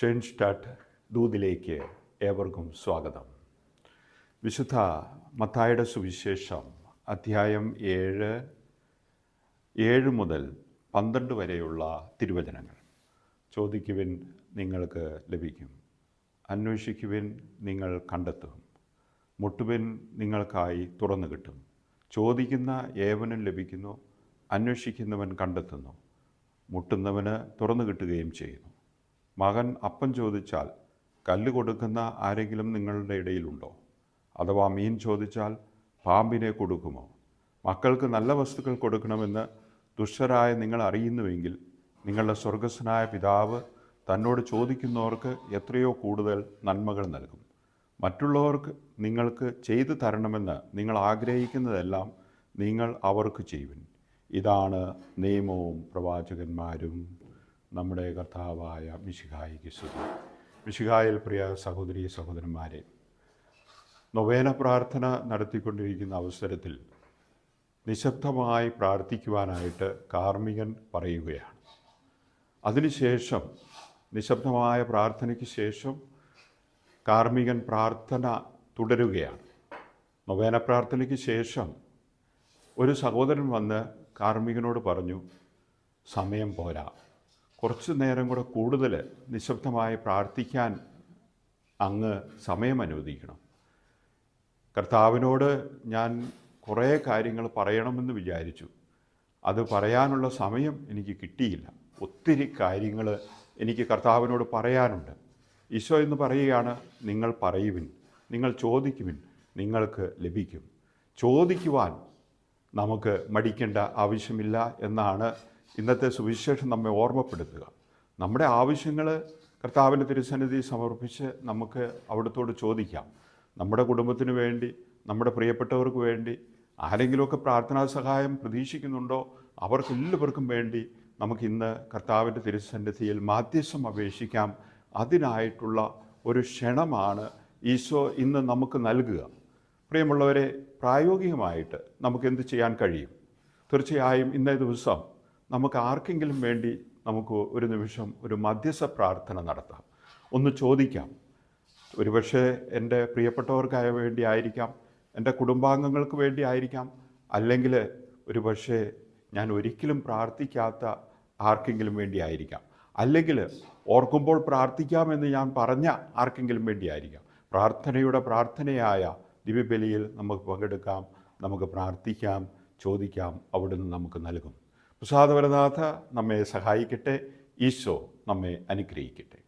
ഷെൻസ്റ്റാട്ട് ദൂതിലേക്ക് ഏവർക്കും സ്വാഗതം. വിശുദ്ധ മത്തായിയുടെ സുവിശേഷം അധ്യായം 7 മുതൽ 12 വരെയുള്ള തിരുവചനങ്ങൾ. ചോദിക്കുവിൻ, നിങ്ങൾക്ക് ലഭിക്കും; അന്വേഷിക്കുവിൻ, നിങ്ങൾ കണ്ടെത്തും; മുട്ടുവിൻ, നിങ്ങൾക്കായി തുറന്നു കിട്ടും; ചോദിക്കുന്ന ഏവനും ലഭിക്കുന്നു; അന്വേഷിക്കുന്നവൻ കണ്ടെത്തുന്നു; മുട്ടുന്നവന് തുറന്നു കിട്ടുകയും ചെയ്യുന്നു. മകൻ അപ്പം ചോദിച്ചാൽ കല്ല് കൊടുക്കുന്ന ആരെങ്കിലും നിങ്ങളുടെ ഇടയിലുണ്ടോ? അഥവാ മീൻ ചോദിച്ചാൽ പാമ്പിനെ കൊടുക്കുമോ? മക്കൾക്ക് നല്ല വസ്തുക്കൾ കൊടുക്കണമെന്ന് ദുഷ്ടരായ നിങ്ങൾ അറിയുന്നുവെങ്കിൽ നിങ്ങളുടെ സ്വർഗസ്വനായ പിതാവ് തന്നോട് ചോദിക്കുന്നവർക്ക് എത്രയോ കൂടുതൽ നന്മകൾ നൽകും. മറ്റുള്ളവർക്ക് നിങ്ങൾക്ക് ചെയ്തു തരണമെന്ന് നിങ്ങൾ ആഗ്രഹിക്കുന്നതെല്ലാം നിങ്ങൾ അവർക്ക് ചെയ്യുവിൻ. ഇതാണ് നിയമവും പ്രവാചകന്മാരും. നമ്മുടെ കർത്താവായ മിശിഹായിക്ക് സ്തുതി. മിശിഹായിൽ പ്രിയ സഹോദരീ സഹോദരന്മാരെ, നൊവേന പ്രാർത്ഥന നടത്തിക്കൊണ്ടിരിക്കുന്ന അവസരത്തിൽ നിശബ്ദമായി പ്രാർത്ഥിക്കുവാനായിട്ട് കാർമ്മികൻ പറയുകയാണ്. അതിനുശേഷം നിശബ്ദമായ പ്രാർത്ഥനയ്ക്ക് ശേഷം കാർമ്മികൻ പ്രാർത്ഥന തുടരുകയാണ്. നൊവേന പ്രാർത്ഥനയ്ക്ക് ശേഷം ഒരു സഹോദരൻ വന്ന് കാർമ്മികനോട് പറഞ്ഞു, സമയം പോരാ, കുറച്ച് നേരം കൂടെ കൂടുതൽ നിശബ്ദമായി പ്രാർത്ഥിക്കാൻ അങ്ങ് സമയം അനുവദിക്കണം. കർത്താവിനോട് ഞാൻ കുറേ കാര്യങ്ങൾ പറയണമെന്ന് വിചാരിച്ചു, അത് പറയാനുള്ള സമയം എനിക്ക് കിട്ടിയില്ല. ഒത്തിരി കാര്യങ്ങൾ എനിക്ക് കർത്താവിനോട് പറയാനുണ്ട്. ഈശോ എന്ന് പറയുകയാണ്, നിങ്ങൾ പറയുവിൻ, നിങ്ങൾ ചോദിക്കുവിൻ, നിങ്ങൾക്ക് ലഭിക്കും. ചോദിക്കുവാൻ നമുക്ക് മടിക്കേണ്ട ആവശ്യമില്ല എന്നാണ് ഇന്നത്തെ സുവിശേഷം നമ്മെ ഓർമ്മപ്പെടുത്തുക. നമ്മുടെ ആവശ്യങ്ങൾ കർത്താവിൻ്റെ തിരുസന്നിധി സമർപ്പിച്ച് നമുക്ക് അവിടുത്തോട് ചോദിക്കാം. നമ്മുടെ കുടുംബത്തിന് വേണ്ടി, നമ്മുടെ പ്രിയപ്പെട്ടവർക്ക് വേണ്ടി, ആരെങ്കിലുമൊക്കെ പ്രാർത്ഥനാ സഹായം പ്രതീക്ഷിക്കുന്നുണ്ടോ അവർക്കെല്ലാവർക്കും വേണ്ടി നമുക്കിന്ന് കർത്താവിൻ്റെ തിരുസന്നിധിയിൽ മാധ്യസ്ഥം അപേക്ഷിക്കാം. അതിനായിട്ടുള്ള ഒരു ക്ഷണമാണ് ഈശോ ഇന്ന് നമുക്ക് നൽകുക. പ്രിയമുള്ളവരെ, പ്രായോഗികമായിട്ട് നമുക്ക് എന്ത് ചെയ്യാൻ കഴിയും? തീർച്ചയായും ഇന്നേ ദിവസം നമുക്ക് ആർക്കെങ്കിലും വേണ്ടി നമുക്ക് ഒരു നിമിഷം ഒരു മധ്യസ്ഥ പ്രാർത്ഥന നടത്താം. ഒന്ന് ചോദിക്കാം. ഒരുപക്ഷെ എൻ്റെ പ്രിയപ്പെട്ടവർക്കായ വേണ്ടി ആയിരിക്കാം, എൻ്റെ കുടുംബാംഗങ്ങൾക്ക് വേണ്ടി ആയിരിക്കാം, അല്ലെങ്കിൽ ഒരുപക്ഷെ ഞാൻ ഒരിക്കലും പ്രാർത്ഥിക്കാത്ത ആർക്കെങ്കിലും വേണ്ടി ആയിരിക്കാം, അല്ലെങ്കിൽ ഓർക്കുമ്പോൾ പ്രാർത്ഥിക്കാമെന്ന് ഞാൻ പറഞ്ഞ ആർക്കെങ്കിലും വേണ്ടി ആയിരിക്കാം. പ്രാർത്ഥനയായ ദിവ്യബലിയിൽ നമുക്ക് പങ്കെടുക്കാം, നമുക്ക് പ്രാർത്ഥിക്കാം, ചോദിക്കാം. അവിടുന്ന് നമുക്ക് നൽകും. പ്രസാദവരനാഥ നമ്മെ സഹായിക്കട്ടെ. ഈശോ നമ്മെ അനുഗ്രഹിക്കട്ടെ.